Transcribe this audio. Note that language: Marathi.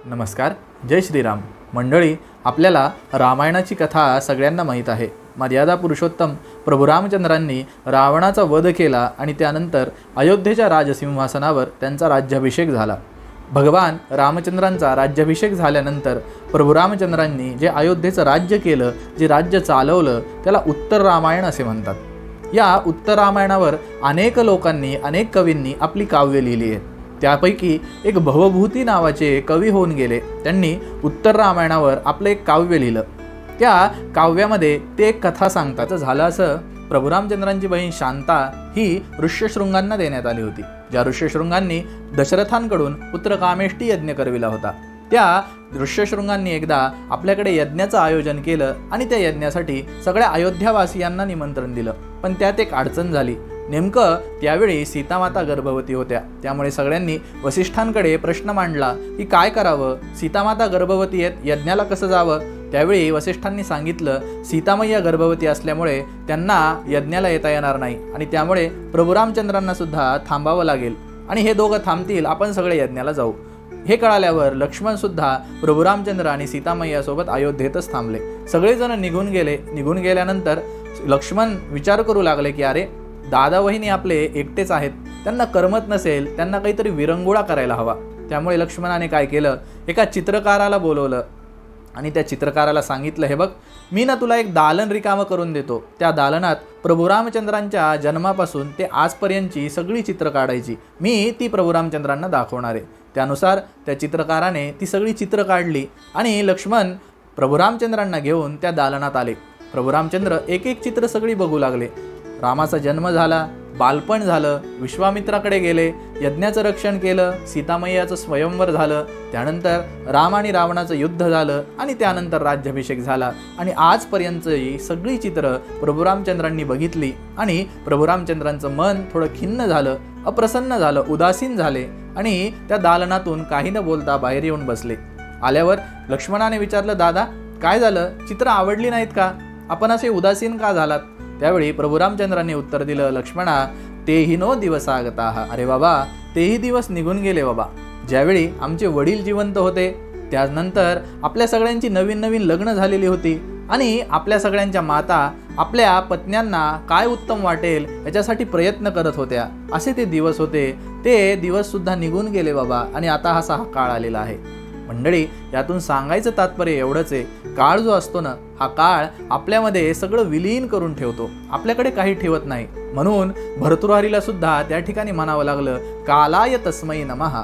नमस्कार. जय श्रीराम. मंडळी, आपल्याला रामायणाची कथा सगळ्यांना माहीत आहे. मर्यादा पुरुषोत्तम प्रभू रामचंद्रांनी रावणाचा वध केला आणि त्यानंतर अयोध्येच्या राजसिंहासनावर त्यांचा राज्याभिषेक झाला. भगवान रामचंद्रांचा राज्याभिषेक झाल्यानंतर प्रभू रामचंद्रांनी जे अयोध्येचं राज्य केलं, जे राज्य चालवलं, त्याला उत्तर रामायण असे म्हणतात. या उत्तर रामायणावर अनेक लोकांनी, अनेक कवींनी आपली काव्य लिहिली आहेत. त्यापैकी एक भवभूती नावाचे कवी होऊन गेले. त्यांनी उत्तर रामायणावर आपलं एक काव्य लिहिलं. त्या काव्यामध्ये ते एक कथा सांगतात. झालं असं, प्रभू रामचंद्रांची बहीण शांता ही ऋष्यशृंगांना देण्यात आली होती. ज्या ऋष्यशृंगांनी दशरथांकडून पुत्र कामेष्टी यज्ञ करविला होता. त्या ऋष्यशृंगांनी एकदा आपल्याकडे यज्ञाचं आयोजन केलं आणि त्या यज्ञासाठी सगळ्या अयोध्यावासियांना निमंत्रण दिलं. पण त्यात एक अडचण झाली. नेमकं त्यावेळी सीतामाता गर्भवती होत्या. त्यामुळे सगळ्यांनी वसिष्ठांकडे प्रश्न मांडला की काय करावं, सीतामाता गर्भवती आहेत, यज्ञाला कसं जावं. त्यावेळी वसिष्ठांनी सांगितलं, सीतामय्या गर्भवती असल्यामुळे त्यांना यज्ञाला येता येणार नाही आणि त्यामुळे प्रभू रामचंद्रांना सुद्धा थांबावं लागेल आणि हे दोघं थांबतील, आपण सगळे यज्ञाला जाऊ. हे कळाल्यावर लक्ष्मण सुद्धा प्रभू रामचंद्र आणि सीतामय्यासोबत अयोध्येतच थांबले. सगळेजण निघून गेले. निघून गेल्यानंतर लक्ष्मण विचार करू लागले की अरे, दादा वहिनी आपले एकटेच आहेत, त्यांना करमत नसेल, त्यांना काहीतरी विरंगुळा करायला हवा. त्यामुळे लक्ष्मणाने काय केलं, एका चित्रकाराला बोलवलं आणि त्या चित्रकाराला सांगितलं, हे बघ, मी ना तुला एक दालन रिकामं करून देतो. त्या दालनात प्रभू रामचंद्रांच्या जन्मापासून ते आजपर्यंतची सगळी चित्र काढायची, मी ती प्रभू रामचंद्रांना दाखवणार आहे. त्यानुसार त्या चित्रकाराने ती सगळी चित्र काढली आणि लक्ष्मण प्रभू रामचंद्रांना घेऊन त्या दालनात आले. प्रभू रामचंद्र एक एक चित्र सगळी बघू लागले. रामाचा जन्म झाला, बालपण झालं, विश्वामित्राकडे गेले, यज्ञाचं रक्षण केलं, सीतामय्याचं स्वयंवर झालं, त्यानंतर राम आणि रावणाचं युद्ध झालं आणि त्यानंतर राज्याभिषेक झाला आणि आजपर्यंतची सगळी चित्र प्रभू रामचंद्रांनी बघितली आणि प्रभू रामचंद्रांचं मन थोडं खिन्न झालं, अप्रसन्न झालं, उदासीन झाले आणि त्या दालनातून काही न बोलता बाहेर येऊन बसले. आल्यावर लक्ष्मणाने विचारलं, दादा काय झालं, चित्र आवडली नाहीत का, आपण असे उदासीन का झालात. त्यावेळी प्रभू रामचंद्रांनी उत्तर दिलं, लक्ष्मणा, तेही नो दिवसागताः. अरे बाबा, तेही दिवस निघून गेले बाबा. ज्यावेळी आमचे वडील जिवंत होते, त्यानंतर आपल्या सगळ्यांची नवीन नवीन लग्न झालेली होती आणि आपल्या सगळ्यांच्या माता आपल्या पत्न्यांना काय उत्तम वाटेल याच्यासाठी प्रयत्न करत होत्या. असे ते दिवस होते. ते दिवस सुद्धा निघून गेले बाबा आणि आता हा काळ आलेला आहे. मंडळी, यातून सांगायचं तात्पर्य एवढंच आहे, काळ जो असतो ना, हा काळ आपल्यामध्ये सगळं विलीन करून ठेवतो, आपल्याकडे काही ठेवत नाही. म्हणून भर्तृहरीला सुद्धा त्या ठिकाणी म्हणावं लागलं, कालाय तस्मै नमः.